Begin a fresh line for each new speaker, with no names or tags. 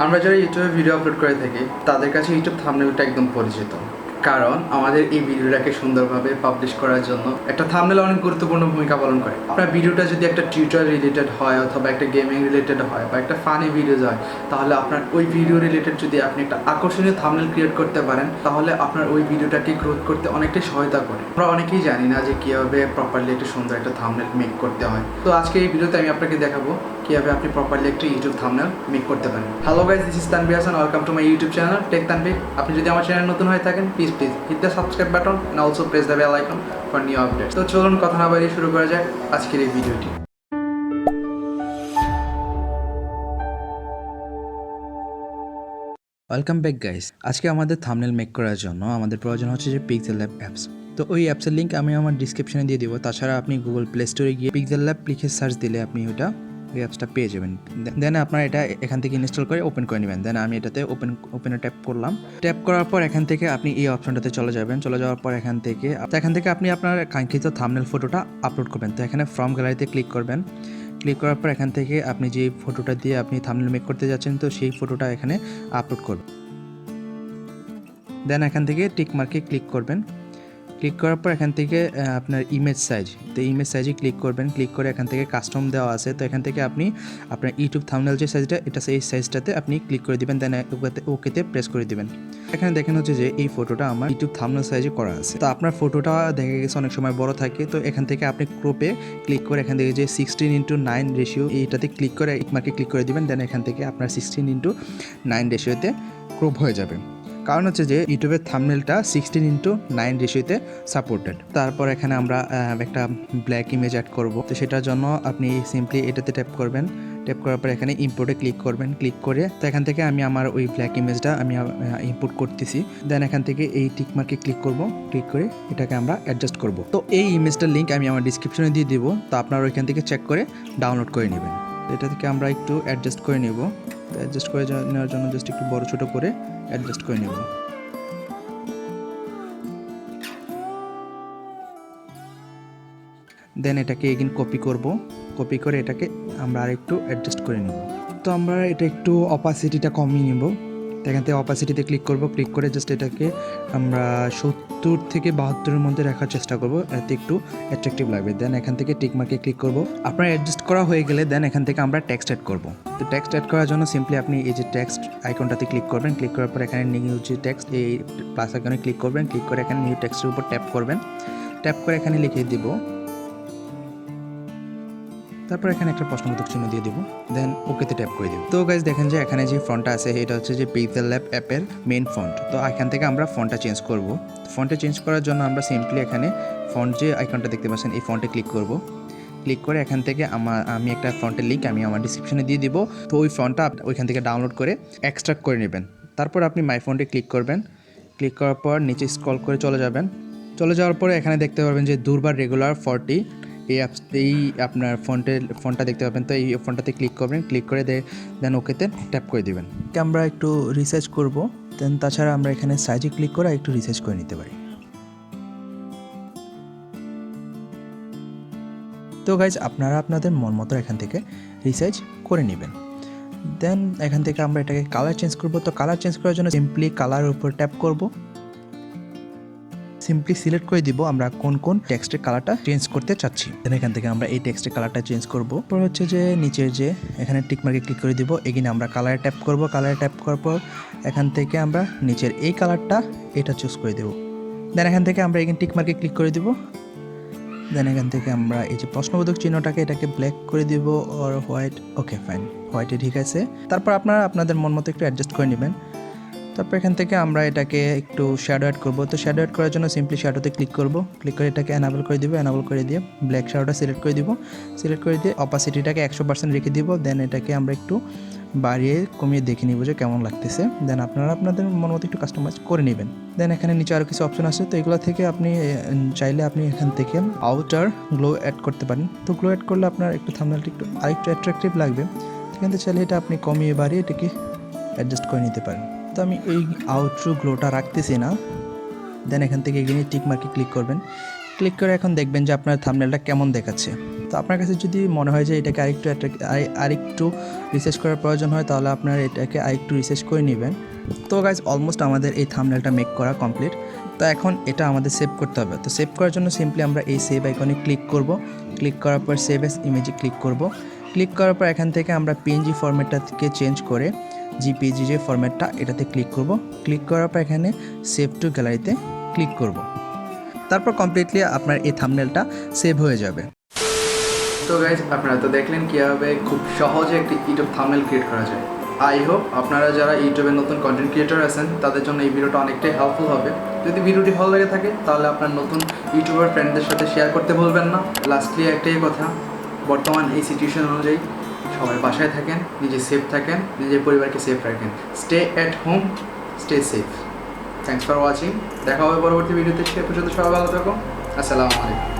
আমরা যারা ইউটিউবে ভিডিও আপলোড করে থাকি তাদের কাছে ইউটিউব থাম্বনেলটা একদম পরিচিত, কারণ আমাদের এই ভিডিওটাকে সুন্দরভাবে পাবলিশ করার জন্য একটা থাম্বনেল অনেক গুরুত্বপূর্ণ ভূমিকা পালন করে। আপনার ভিডিওটা যদি একটা টিউটোরিয়াল রিলেটেড হয় অথবা একটা গেমিং রিলেটেড হয় বা একটা ফানি ভিডিও হয়, তাহলে আপনার ওই ভিডিও রিলেটেড যদি আপনি একটা আকর্ষণীয় থাম্বনেল ক্রিয়েট করতে পারেন, তাহলে আপনার ওই ভিডিওটাকে গ্রোথ করতে অনেকটাই সহায়তা করে। আমরা অনেকেই জানি না যে কীভাবে প্রপারলি একটা সুন্দর একটা থাম্বনেল মেক করতে হয়। তো আজকে এই ভিডিওতে আমি আপনাকে দেখাবো কীভাবে আপনি প্রপারলি একটা ইউটিউব থাম্বনেল মেক করতে পারেন। Hello guys, this is Tanvir Hasan, welcome to my YouTube channel tech Tanvir. আপনি যদি আমার চ্যানেল নতুন হয়ে থাকেন, please hit the subscribe button and also press the bell icon for new updates. তো চলুন কথা না বাড়িয়ে শুরু করা যাক আজকের এই ভিডিওটি।
Welcome back guys. আজকে আমাদের থাম্বনেল মেক করার জন্য আমাদের প্রয়োজন হচ্ছে যে পিক্সেল ল্যাব অ্যাপস। তো ওই অ্যাপসের লিঙ্ক আমি আমার ডিসক্রিপশনে দিয়ে দিব। তাছাড়া আপনি গুগল প্লে স্টোরে গিয়ে পিক্সেল ল্যাব লিখে সার্চ দিলে আপনি ওই অ্যাপসটা পেয়ে যাবেন। দেন আপনারা এটা এখান থেকে ইনস্টল করে ওপেন করে নেবেন। দেন আমি এটাতে ওপেনে ট্যাপ করলাম। ট্যাপ করার পর এখান থেকে আপনি এই অপশনটাতে চলে যাবেন। চলে যাওয়ার পর এখান থেকে আপনি আপনার কাঙ্ক্ষিত থাম্বনেল ফটোটা আপলোড করবেন। তো এখানে ফ্রম গ্যালারিতে ক্লিক করবেন। ক্লিক করার পর এখান থেকে আপনি যে ফটোটা দিয়ে আপনি থাম্বনেল মেক করতে যাচ্ছেন, তো সেই ফটোটা এখানে আপলোড করবেন। দেন এখান থেকে টিক মার্কে ক্লিক করবেন। ক্লিক করার পর এখান থেকে আপনার ইমেজ সাইজ, তো ইমেজ সাইজে ক্লিক করবেন। ক্লিক করে এখান থেকে কাস্টম দেওয়া আছে, তো এখান থেকে আপনি আপনার ইউটিউব থাম্বনেল যে সাইজটা, এটা সেই সাইজটাতে আপনি ক্লিক করে দিবেন। দেন ওকেতে প্রেস করে দিবেন। এখানে দেখেন হচ্ছে যে এই ফটোটা আমার ইউটিউব থাম্বনেল সাইজে করা আছে। তো আপনার ফটোটা দেখা গেছে অনেক সময় বড় থাকে, তো এখান থেকে আপনি ক্রপে ক্লিক করে এখান থেকে যে 16:9 রেশিও এইটাতে ক্লিক করে মার্কে ক্লিক করে দিবেন। দেন এখান থেকে আপনার 16:9 রেশিওতে ক্রপ হয়ে যাবে। কারণ হচ্ছে যে ইউটিউবের থাম্বনেলটা 16:9 রেশিওতে সাপোর্টেড। তারপর এখানে আমরা একটা ব্ল্যাক ইমেজ অ্যাড করব। তো সেটার জন্য আপনি সিম্পলি এটাতে ট্যাপ করবেন। ট্যাপ করার পর এখানে ইম্পোর্টে ক্লিক করবেন। ক্লিক করে তো এখান থেকে আমি আমার ওই ব্ল্যাক ইমেজটা আমি ইম্পোর্ট করতেছি। দেন এখান থেকে এই টিক মার্কে ক্লিক করব। ক্লিক করে এটাকে আমরা অ্যাডজাস্ট করব। তো এই ইমেজটার লিঙ্ক আমি আমার ডিসক্রিপশনে দিয়ে দিব, তো আপনারা ওইখান থেকে চেক করে ডাউনলোড করে নেবেন। এটা থেকে আমরা একটু অ্যাডজাস্ট করে নেব। অ্যাডজাস্ট করে নেওয়ার জন্য জাস্ট একটু বড় ছোটো করে অ্যাডজাস্ট করে নেব। দেন এটাকে এগেইন কপি করব। কপি করে এটাকে আমরা আর একটু অ্যাডজাস্ট করে নেব। তো আমরা এটা একটু অপাসিটিটা কমিয়ে নেব। এখান থেকে অপাসিটিতে ক্লিক করব। ক্লিক করে জাস্ট এটাকে আমরা 70 থেকে 72-এর মধ্যে রাখার চেষ্টা করব, এতে একটু অ্যাট্রাকটিভ লাগবে। দেন এখান থেকে টিক মার্কে ক্লিক করব। আপনার অ্যাডজাস্ট করা হয়ে গেলে দেন এখান থেকে আমরা টেক্সট অ্যাড করব। তো টেক্সট অ্যাড করার জন্য সিম্পলি আপনি এই যে টেক্সট আইকনটাতে ক্লিক করবেন। ক্লিক করার পর এখানে নিউ যে টেক্সট, এই প্লাস আইকনে ক্লিক করবেন। ক্লিক করে এখানে নিউ টেক্সটের উপর ট্যাপ করবেন। ট্যাপ করে এখানে লিখে দিব, তারপর এখানে একটা প্রশ্নবোধক চিহ্ন দিয়ে দিব। দেন ওকেতে ট্যাপ করে দিব। তো গাইজ দেখেন যে এখানে যে ফন্টটা আছে এটা হচ্ছে যে পিক্সেল ল্যাব অ্যাপের মেইন ফন্ট। তো এখান থেকে আমরা ফন্টটা চেঞ্জ করব। ফন্টে চেঞ্জ করার জন্য আমরা সিম্পলি এখানে ফন্ট যে আইকনটা দেখতে পাচ্ছেন এই ফন্টে ক্লিক করব। ক্লিক করে এখান থেকে আমি একটা ফন্টের লিঙ্ক আমি আমার ডিসক্রিপশনে দিয়ে দিব। তো ওই ফন্টটা ওইখান থেকে ডাউনলোড করে এক্সট্রাক্ট করে নেবেন। তারপর আপনি মাই ফন্টে ক্লিক করবেন। ক্লিক করার পর নিচে স্ক্রল করে চলে যাবেন। চলে যাওয়ার পরে এখানে দেখতে পারবেন যে দুর্বার রেগুলার 40 এই আপনার ফন্টটা দেখতে পাবেন। তো এই ফন্টটাতে ক্লিক করবেন। ক্লিক করে দেন ওকেতে ট্যাপ করে দিবেন। আমরা একটু রিসার্চ করব। দেন তাছাড়া আমরা এখানে সাইজে ক্লিক করে একটু রিসার্চ করে নিতে পারি। তো গাইজ আপনারা আপনাদের মন মতো এখান থেকে রিসার্চ করে নেবেন। দেন এখান থেকে আমরা এটাকে কালার চেঞ্জ করব। তো কালার চেঞ্জ করার জন্য সিম্পলি কালারের উপর ট্যাপ করব। সিম্পলি সিলেক্ট করে দিব আমরা কোন টেক্সটের কালারটা চেঞ্জ করতে চাচ্ছি। দেন এখান থেকে আমরা এই টেক্সটের কালারটা চেঞ্জ করব। পর হচ্ছে যে নিচের যে এখানে টিক মার্কে ক্লিক করে দিব। এগেইন আমরা কালারে ট্যাপ করব। কালারে ট্যাপ করার পর এখান থেকে আমরা নিচের এই কালারটা এটা চুজ করে দেব। দেন এখান থেকে আমরা এগেইন টিক মার্কে ক্লিক করে দিব। দেন এখান থেকে আমরা এই যে প্রশ্নবোধক চিহ্নটাকে এটাকে ব্ল্যাক করে দিব অর হোয়াইট। ওকে ফাইন, হোয়াইটে ঠিক আছে। তারপর আপনারা আপনাদের মন মতো একটু অ্যাডজাস্ট করে নেবেন। তারপর এখান থেকে আমরা এটাকে একটু শ্যাডো অ্যাড করব। তো শ্যাডো অ্যাড করার জন্য সিম্পলি শ্যাডোতে ক্লিক করব। ক্লিক করে এটাকে এনাবল করে দিব। এনাবল করে দিয়ে ব্ল্যাক শ্যাডোটা সিলেক্ট করে দিব। সিলেক্ট করে দিয়ে অপাসিটিটাকে 100% রেখে দিব। দেন এটাকে আমরা একটু বাড়িয়ে কমিয়ে দেখে নিব যে কেমন লাগতেছে। দেন আপনারা আপনাদের মন মতো একটু কাস্টমাইজ করে নেবেন। দেন এখানে নিচে আরও কিছু অপশন আছে, তো এগুলো থেকে আপনি চাইলে আপনি এখান থেকে আউটার গ্লো অ্যাড করতে পারেন। তো গ্লো অ্যাড করলে আপনার একটু থাম্বনেলটা একটু আরেকটু অ্যাট্রাকটিভ লাগবে। সেখান থেকে চাইলে এটা আপনি কমিয়ে বাড়িয়ে এটাকে অ্যাডজাস্ট করে নিতে পারেন। তো আমি এই আউটরো গ্লোটা রাখতেছি না। দেন এখান থেকে এগিয়ে টিক মার্কে ক্লিক করবেন। ক্লিক করে এখন দেখবেন যে আপনার থাম্বনেলটা কেমন দেখাচ্ছে। তো আপনার কাছে যদি মনে হয় যে এটাকে আরেকটু রিসার্চ করার প্রয়োজন হয়, তাহলে আপনারা এটাকে আরেকটু রিসার্চ করে নেবেন। তো গাইজ অলমোস্ট আমাদের এই থাম্বনেলটা মেক করা কমপ্লিট। তো এখন এটা আমাদের সেভ করতে হবে। তো সেভ করার জন্য সিম্পলি আমরা এই সেভ আইকনে ক্লিক করব। ক্লিক করার পর সেভ অ্যাজ ইমেজে ক্লিক করব। ক্লিক করার পর এখান থেকে আমরা পিএনজি ফরম্যাটটাকে চেঞ্জ করে জিপিজি যে ফরম্যাটটা এটাতে ক্লিক করব। ক্লিক করার পর এখানে সেভ টু গ্যালারিতে ক্লিক করব। তারপর কমপ্লিটলি আপনার এই থাম্বনেলটা সেভ হয়ে যাবে।
তো গাইজ আপনারা তো দেখলেন কীভাবে খুব সহজে একটি ইউটিউব থাম্বনেল ক্রিয়েট করা যায়। আই হোপ আপনারা যারা ইউটিউবে নতুন কন্টেন্ট ক্রিয়েটর আছেন তাদের জন্য এই ভিডিওটা অনেকটাই হেল্পফুল হবে। যদি ভিডিওটি ভালো লেগে থাকে তাহলে আপনার নতুন ইউটিউবার ফ্রেন্ডদের সাথে শেয়ার করতে ভুলবেন না। লাস্টলি একটাই কথা, বর্তমান এই সিচুয়েশন অনুযায়ী সবাই বাসায় থাকেন, নিজে সেফ থাকেন, নিজের পরিবারকে সেফ রাখেন। Stay at home, stay safe. Thanks for watching. দেখা হবে পরবর্তী ভিডিওতে। সে পর্যন্ত সবাই ভালো থাকো। আসসালামু আলাইকুম।